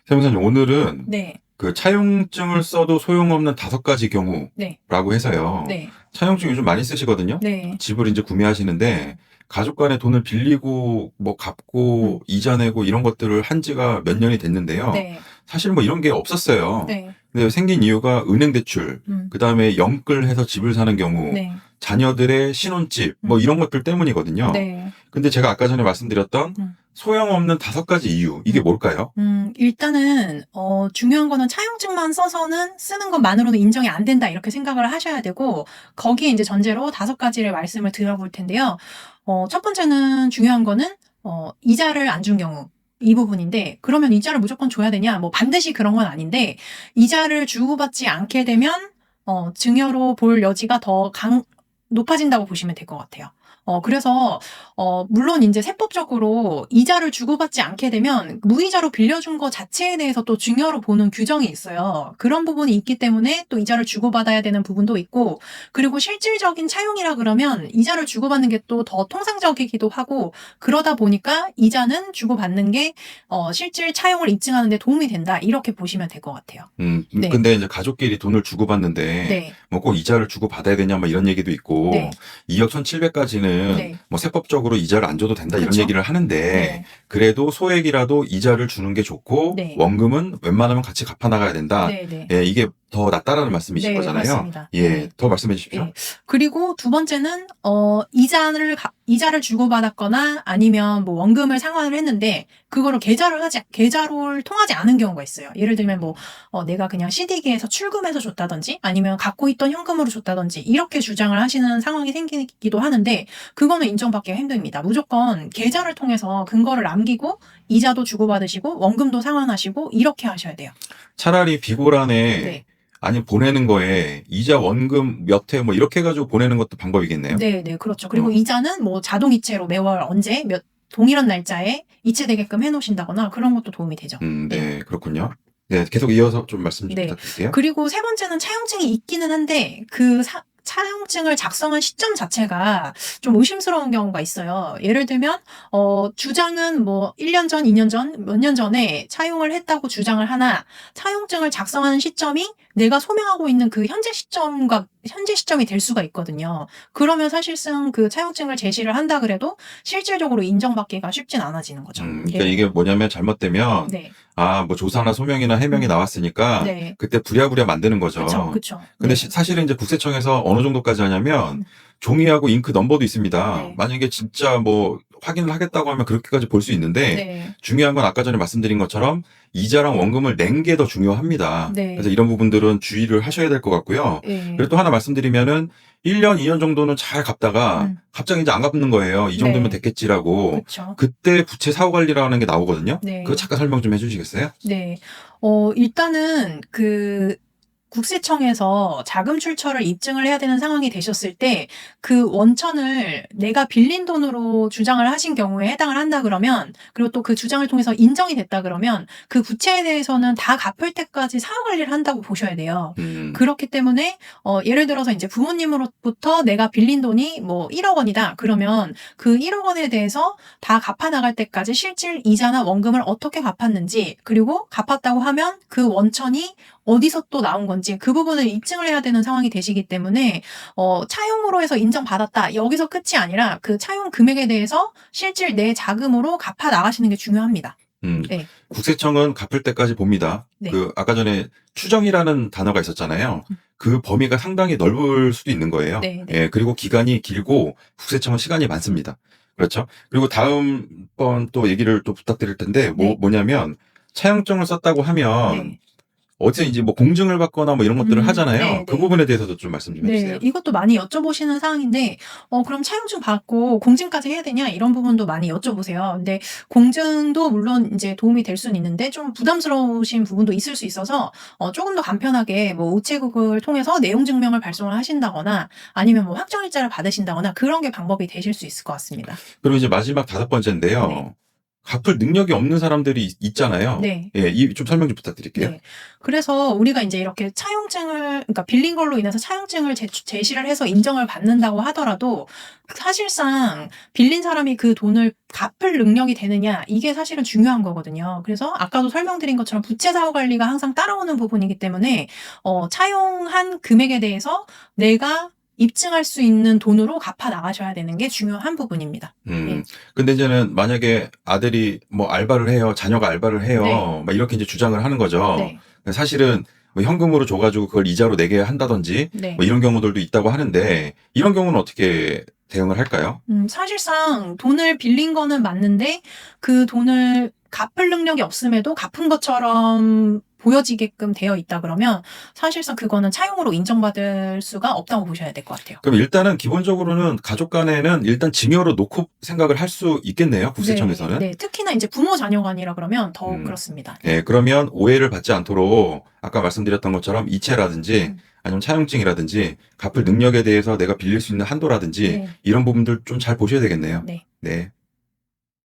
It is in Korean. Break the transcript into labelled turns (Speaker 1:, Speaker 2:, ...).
Speaker 1: 세무사님, 오늘은
Speaker 2: 네,
Speaker 1: 그 차용증을 써도 소용없는 5가지
Speaker 2: 네,
Speaker 1: 경우라고 해서요.
Speaker 2: 네,
Speaker 1: 차용증 요즘 많이 쓰시거든요.
Speaker 2: 네,
Speaker 1: 집을 이제 구매하시는데 가족 간에 돈을 빌리고 뭐 갚고
Speaker 2: 음,
Speaker 1: 이자 내고 이런 것들을 한 지가 몇 년이 됐는데요.
Speaker 2: 네,
Speaker 1: 사실 뭐 이런 게 없었어요.
Speaker 2: 네,
Speaker 1: 근데 생긴 이유가 은행 대출,
Speaker 2: 음,
Speaker 1: 그다음에 영끌해서 집을 사는 경우,
Speaker 2: 네,
Speaker 1: 자녀들의 신혼집 뭐
Speaker 2: 음,
Speaker 1: 이런 것들 때문이거든요.
Speaker 2: 네,
Speaker 1: 근데 제가 아까 전에 말씀드렸던
Speaker 2: 음,
Speaker 1: 소용없는 5가지 이유, 이게
Speaker 2: 음.
Speaker 1: 뭘까요?
Speaker 2: 일단은, 중요한 거는 차용증만 써서는 쓰는 것만으로는 인정이 안 된다, 이렇게 생각을 하셔야 되고, 거기에 이제 전제로 5가지를 말씀을 드려볼 텐데요. 첫 번째는 중요한 거는, 이자를 안 준 경우. 이 부분인데, 그러면 이자를 무조건 줘야 되냐? 뭐 반드시 그런 건 아닌데, 이자를 주고받지 않게 되면, 증여로 볼 여지가 높아진다고 보시면 될 것 같아요. 그래서 물론 이제 세법적으로 이자를 주고받지 않게 되면 무이자로 빌려준 것 자체에 대해서 또 증여로 보는 규정이 있어요. 그런 부분이 있기 때문에 또 이자를 주고받아야 되는 부분도 있고, 그리고 실질적인 차용이라 그러면 이자를 주고받는 게 또 더 통상적이기도 하고, 그러다 보니까 이자는 주고받는 게 실질 차용을 입증하는 데 도움이 된다, 이렇게 보시면 될 것 같아요. 네,
Speaker 1: 근데 이제 가족끼리 돈을 주고받는데,
Speaker 2: 네,
Speaker 1: 뭐 꼭 이자를 주고받아야 되냐, 뭐 이런 얘기도 있고,
Speaker 2: 네,
Speaker 1: 2억 1,700까지는
Speaker 2: 네,
Speaker 1: 뭐 세법적으로 이자를 안 줘도 된다, 이런
Speaker 2: 그쵸?
Speaker 1: 얘기를 하는데,
Speaker 2: 네,
Speaker 1: 그래도 소액이라도 이자를 주는 게 좋고,
Speaker 2: 네,
Speaker 1: 원금은 웬만하면 같이 갚아 나가야 된다.
Speaker 2: 네, 네.
Speaker 1: 예, 이게 더 낫다라는 말씀이신
Speaker 2: 네,
Speaker 1: 거잖아요.
Speaker 2: 맞습니다.
Speaker 1: 예,
Speaker 2: 네.
Speaker 1: 더 말씀해 주십시오.
Speaker 2: 예. 그리고 두 번째는, 이자를 주고받았거나 아니면 뭐 원금을 상환을 했는데, 그거를 계좌를 통하지 않은 경우가 있어요. 예를 들면 뭐, 내가 그냥 CD기에서 출금해서 줬다든지, 아니면 갖고 있던 현금으로 줬다든지, 이렇게 주장을 하시는 상황이 생기기도 하는데, 그거는 인정받기가 힘듭니다. 무조건 계좌를 통해서 근거를 남기고, 이자도 주고받으시고, 원금도 상환하시고, 이렇게 하셔야 돼요.
Speaker 1: 차라리 비고란에,
Speaker 2: 네.
Speaker 1: 아니, 보내는 거에 이자 원금 몇 회 뭐 이렇게 해가지고 보내는 것도 방법이겠네요.
Speaker 2: 네, 네, 그렇죠. 그리고
Speaker 1: 어.
Speaker 2: 이자는 뭐 자동이체로 매월 언제 동일한 날짜에 이체되게끔 해놓으신다거나 그런 것도 도움이 되죠. 네.
Speaker 1: 네, 그렇군요. 네, 계속 이어서 좀 말씀 좀
Speaker 2: 네.
Speaker 1: 부탁드릴게요.
Speaker 2: 그리고 세 번째는 차용증이 있기는 한데 차용증을 작성한 시점 자체가 좀 의심스러운 경우가 있어요. 예를 들면 주장은 뭐 1년 전, 2년 전, 몇 년 전에 차용을 했다고 주장을 하나 차용증을 작성하는 시점이 내가 소명하고 있는 그 현재 시점이 될 수가 있거든요. 그러면 사실상 그 차용증을 제시를 한다 그래도 실질적으로 인정받기가 쉽진 않아지는 거죠.
Speaker 1: 그러니까
Speaker 2: 예.
Speaker 1: 이게 뭐냐면 잘못되면,
Speaker 2: 네.
Speaker 1: 뭐 조사나 소명이나 해명이
Speaker 2: 음.
Speaker 1: 나왔으니까
Speaker 2: 네.
Speaker 1: 그때 부랴부랴 만드는
Speaker 2: 그쵸,
Speaker 1: 거죠.
Speaker 2: 그쵸.
Speaker 1: 근데
Speaker 2: 네.
Speaker 1: 사실은 이제 국세청에서 어느 정도까지 하냐면
Speaker 2: 음.
Speaker 1: 종이하고 잉크 넘버도 있습니다.
Speaker 2: 네.
Speaker 1: 만약에 진짜 뭐 확인을 하겠다고 하면 그렇게까지 볼 수 있는데,
Speaker 2: 네.
Speaker 1: 중요한 건 아까 전에 말씀드린 것처럼 이자랑 원금을 낸 게 더 중요합니다. 그래서
Speaker 2: 네.
Speaker 1: 이런 부분들은 주의를 하셔야 될 것 같고요. 그리고
Speaker 2: 예.
Speaker 1: 또 하나 말씀드리면은 1년, 2년 정도는 잘 갚다가
Speaker 2: 음.
Speaker 1: 갑자기 이제 안 갚는 거예요. 이 정도면
Speaker 2: 네.
Speaker 1: 됐겠지라고.
Speaker 2: 그쵸.
Speaker 1: 그때 부채 사후 관리라는 게 나오거든요. 그거
Speaker 2: 네.
Speaker 1: 잠깐 설명 좀 해주시겠어요?
Speaker 2: 네. 일단은 국세청에서 자금 출처를 입증을 해야 되는 상황이 되셨을 때 그 원천을 내가 빌린 돈으로 주장을 하신 경우에 해당을 한다 그러면, 그리고 또 그 주장을 통해서 인정이 됐다 그러면 그 부채에 대해서는 다 갚을 때까지 사후 관리를 한다고 보셔야 돼요.
Speaker 1: 음,
Speaker 2: 그렇기 때문에 예를 들어서 이제 부모님으로부터 내가 빌린 돈이 뭐 1억 원이다 그러면 그 1억 원에 대해서 다 갚아 나갈 때까지 실질 이자나 원금을 어떻게 갚았는지, 그리고 갚았다고 하면 그 원천이 어디서 또 나온 건지 그 부분을 입증을 해야 되는 상황이 되시기 때문에 차용으로 해서 인정받았다, 여기서 끝이 아니라 그 차용 금액에 대해서 실질 내 자금으로 갚아 나가시는 게 중요합니다.
Speaker 1: 음.
Speaker 2: 네.
Speaker 1: 국세청은 갚을 때까지 봅니다.
Speaker 2: 네.
Speaker 1: 아까 전에 추정이라는 단어가 있었잖아요.
Speaker 2: 음.
Speaker 1: 그 범위가 상당히 넓을 수도 있는 거예요.
Speaker 2: 네, 네.
Speaker 1: 예, 그리고 기간이 길고 국세청은 시간이 많습니다. 그렇죠? 그리고 다음번 또 얘기를 또 부탁드릴 텐데,
Speaker 2: 네.
Speaker 1: 뭐냐면, 차용증을 썼다고 하면,
Speaker 2: 네.
Speaker 1: 어디서 이제 뭐 공증을 받거나 뭐 이런 것들을 하잖아요.
Speaker 2: 네,
Speaker 1: 그
Speaker 2: 네.
Speaker 1: 부분에 대해서도 좀 말씀 좀
Speaker 2: 네,
Speaker 1: 해주세요.
Speaker 2: 이것도 많이 여쭤보시는 사항인데, 그럼 차용증 받고 공증까지 해야 되냐? 이런 부분도 많이 여쭤보세요. 근데 공증도 물론 이제 도움이 될 수는 있는데, 좀 부담스러우신 부분도 있을 수 있어서, 조금 더 간편하게 뭐 우체국을 통해서 내용 증명을 발송을 하신다거나, 아니면 뭐 확정일자를 받으신다거나, 그런 게 방법이 되실 수 있을 것 같습니다.
Speaker 1: 그리고 이제 마지막 5번째인데요.
Speaker 2: 네.
Speaker 1: 갚을 능력이 없는 사람들이 있잖아요.
Speaker 2: 네.
Speaker 1: 예, 좀 설명 좀 부탁드릴게요.
Speaker 2: 네. 그래서 우리가 이제 이렇게 그러니까 빌린 걸로 인해서 차용증을 제시를 해서 인정을 받는다고 하더라도 사실상 빌린 사람이 그 돈을 갚을 능력이 되느냐, 이게 사실은 중요한 거거든요. 그래서 아까도 설명드린 것처럼 부채 사후 관리가 항상 따라오는 부분이기 때문에 차용한 금액에 대해서 내가 입증할 수 있는 돈으로 갚아 나가셔야 되는 게 중요한 부분입니다. 네.
Speaker 1: 근데 이제는 만약에 아들이 뭐 알바를 해요, 자녀가 알바를 해요,
Speaker 2: 네.
Speaker 1: 막 이렇게 이제 주장을 하는 거죠.
Speaker 2: 네.
Speaker 1: 사실은 뭐 현금으로 줘가지고 그걸 이자로 내게 한다든지
Speaker 2: 네.
Speaker 1: 뭐 이런 경우들도 있다고 하는데, 이런 경우는 어떻게 대응을 할까요?
Speaker 2: 사실상 돈을 빌린 거는 맞는데 그 돈을 갚을 능력이 없음에도 갚은 것처럼 보여지게끔 되어 있다 그러면 사실상 그거는 차용으로 인정받을 수가 없다고 보셔야 될 것 같아요.
Speaker 1: 그럼 일단은 기본적으로는 가족 간에는 일단 증여로 놓고 생각을 할 수 있겠네요, 국세청에서는.
Speaker 2: 네, 특히나 이제 부모 자녀 간이라 그러면 더 그렇습니다.
Speaker 1: 네, 그러면 오해를 받지 않도록 아까 말씀드렸던 것처럼 이체라든지 아니면 차용증이라든지 갚을 능력에 대해서 내가 빌릴 수 있는 한도라든지
Speaker 2: 네.
Speaker 1: 이런 부분들 좀 잘 보셔야 되겠네요.
Speaker 2: 네.
Speaker 1: 네.